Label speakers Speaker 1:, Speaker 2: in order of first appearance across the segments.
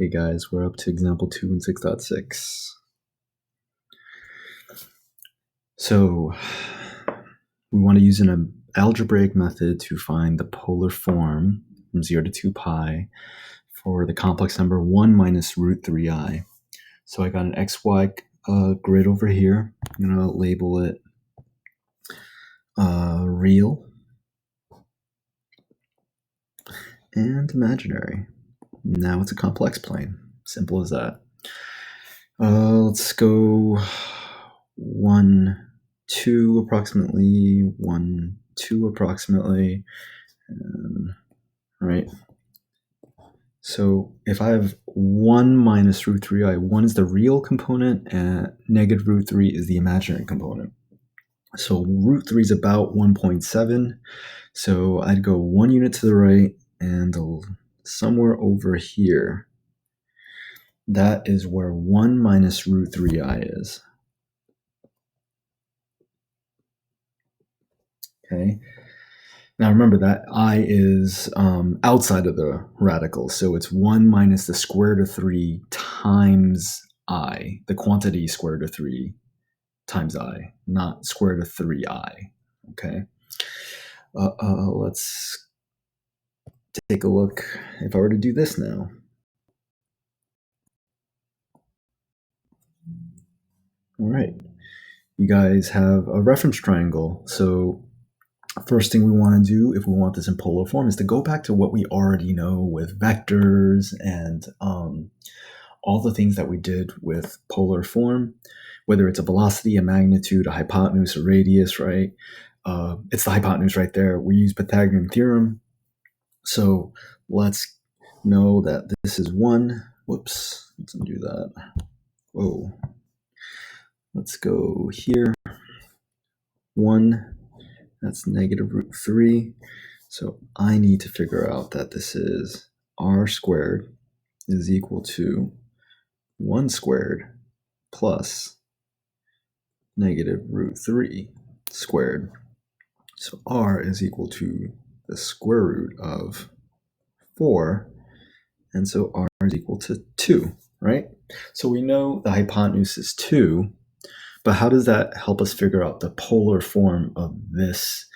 Speaker 1: Hey guys, we're up to example 2 in 6.6. So we want to use an algebraic method to find the polar form from 0 to 2 pi for the complex number 1 minus root 3i. So I got an xy grid over here. I'm going to label it real and imaginary. Now it's a complex plane. Simple as that. Let's go 1, 2 approximately, 1, 2 approximately, right? So if I have 1 minus root 3i, 1 is the real component and negative root 3 is the imaginary component. So root 3 is about 1.7. So I'd go 1 unit to the right and somewhere over here. That is where 1 minus root 3i is. Okay. Now remember that I is outside of the radical, so it's 1 minus the square root of 3 times I, the quantity square root of 3 times I, not square root of 3i, okay? Let's take a look if I were to do this now. All right, you guys have a reference triangle, so first thing we want to do if we want this in polar form is to go back to what we already know with vectors and all the things that we did with polar form, whether it's a velocity, a magnitude, a hypotenuse, a radius, right? It's the hypotenuse right there. We use Pythagorean theorem. So let's know that this is 1. Whoops, let's undo that. Whoa. Let's go here. 1. That's negative root 3. So I need to figure out that this is r squared is equal to 1 squared plus negative root 3 squared. So r is equal to the square root of 4. And so r is equal to 2, right? So we know the hypotenuse is 2. But how does that help us figure out the polar form of this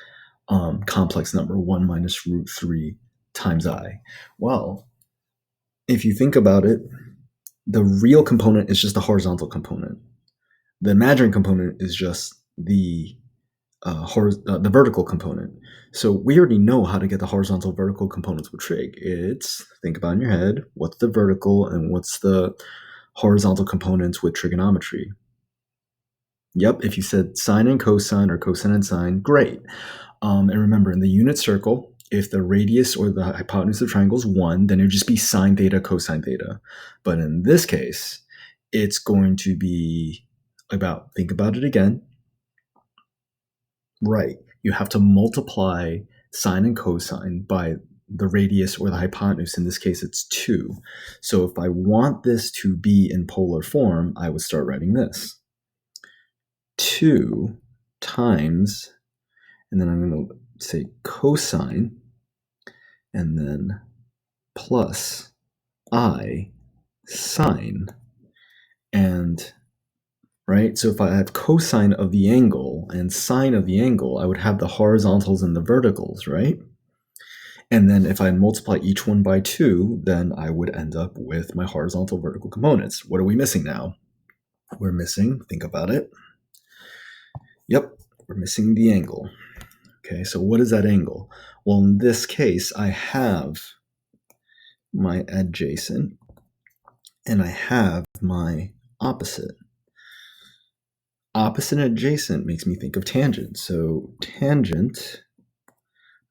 Speaker 1: complex number 1 minus root 3 times I? Well, if you think about it, the real component is just the horizontal component. The imaginary component is just the vertical component. So we already know how to get the horizontal vertical components with trig. It's, think about in your head, what's the vertical and what's the horizontal components with trigonometry? Yep, if you said sine and cosine or cosine and sine, great. And remember, in the unit circle, if the radius or the hypotenuse of the triangle is 1, then it would just be sine theta, cosine theta. But in this case, it's going to be about, think about it again. Right, you have to multiply sine and cosine by the radius or the hypotenuse. In this case, it's 2. So if I want this to be in polar form, I would start writing this. 2 times, and then I'm going to say cosine, and then plus I sine. And, right, so if I have cosine of the angle and sine of the angle, I would have the horizontals and the verticals, right? And then if I multiply each one by 2, then I would end up with my horizontal vertical components. What are we missing now? We're missing, think about it. Yep, we're missing the angle. Okay, so what is that angle? Well, in this case, I have my adjacent and I have my opposite. Opposite and adjacent makes me think of tangent. So tangent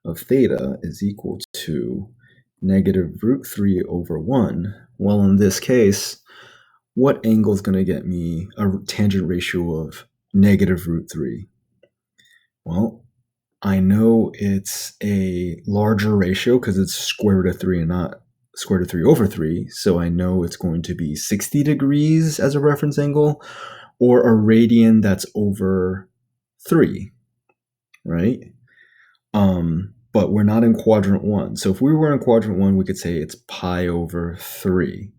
Speaker 1: of theta is equal to negative root 3 over 1. Well, in this case, what angle is going to get me a tangent ratio of negative root 3? Well, I know it's a larger ratio because it's square root of 3 and not square root of 3 over 3. So I know it's going to be 60 degrees as a reference angle, or a radian that's over 3, right? But we're not in quadrant 1. So if we were in quadrant 1, we could say it's pi over 3.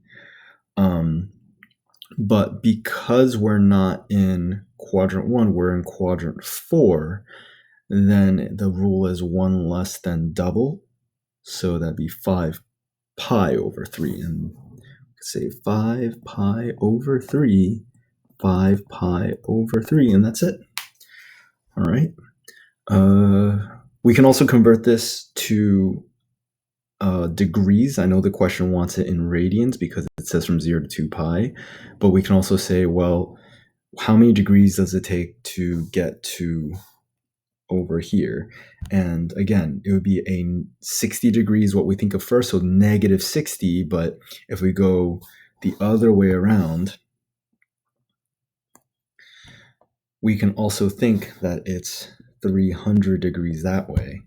Speaker 1: But because we're not in quadrant 1, we're in quadrant 4, then the rule is 1 less than double. So that'd be 5 pi over 3. And say 5 pi over 3, 5 pi over 3, and that's it. All right. We can also convert this to degrees. I know the question wants it in radians because it says from 0 to 2 pi, but we can also say, well, how many degrees does it take to get to over here? And again, it would be a 60 degrees, what we think of first, so negative 60, but if we go the other way around, we can also think that it's 300 degrees that way,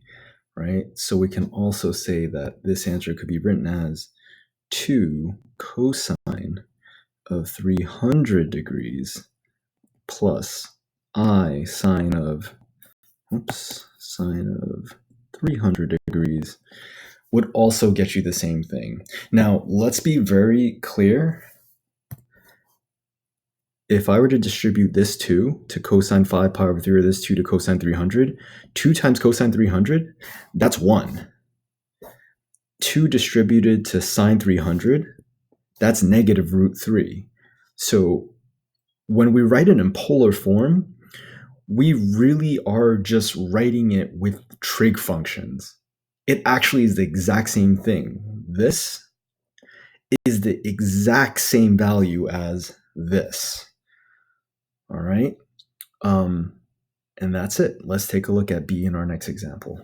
Speaker 1: right? So we can also say that this answer could be written as 2 cosine of 300 degrees plus I sine of 300 degrees would also get you the same thing. Now, let's be very clear. If I were to distribute this 2 to cosine 5 pi over 3, or this 2 to cosine 300, 2 times cosine 300, that's 1. 2 distributed to sine 300, that's negative root 3. So when we write it in polar form, we really are just writing it with trig functions. It actually is the exact same thing. This is the exact same value as this. All right. And that's it. Let's take a look at B in our next example.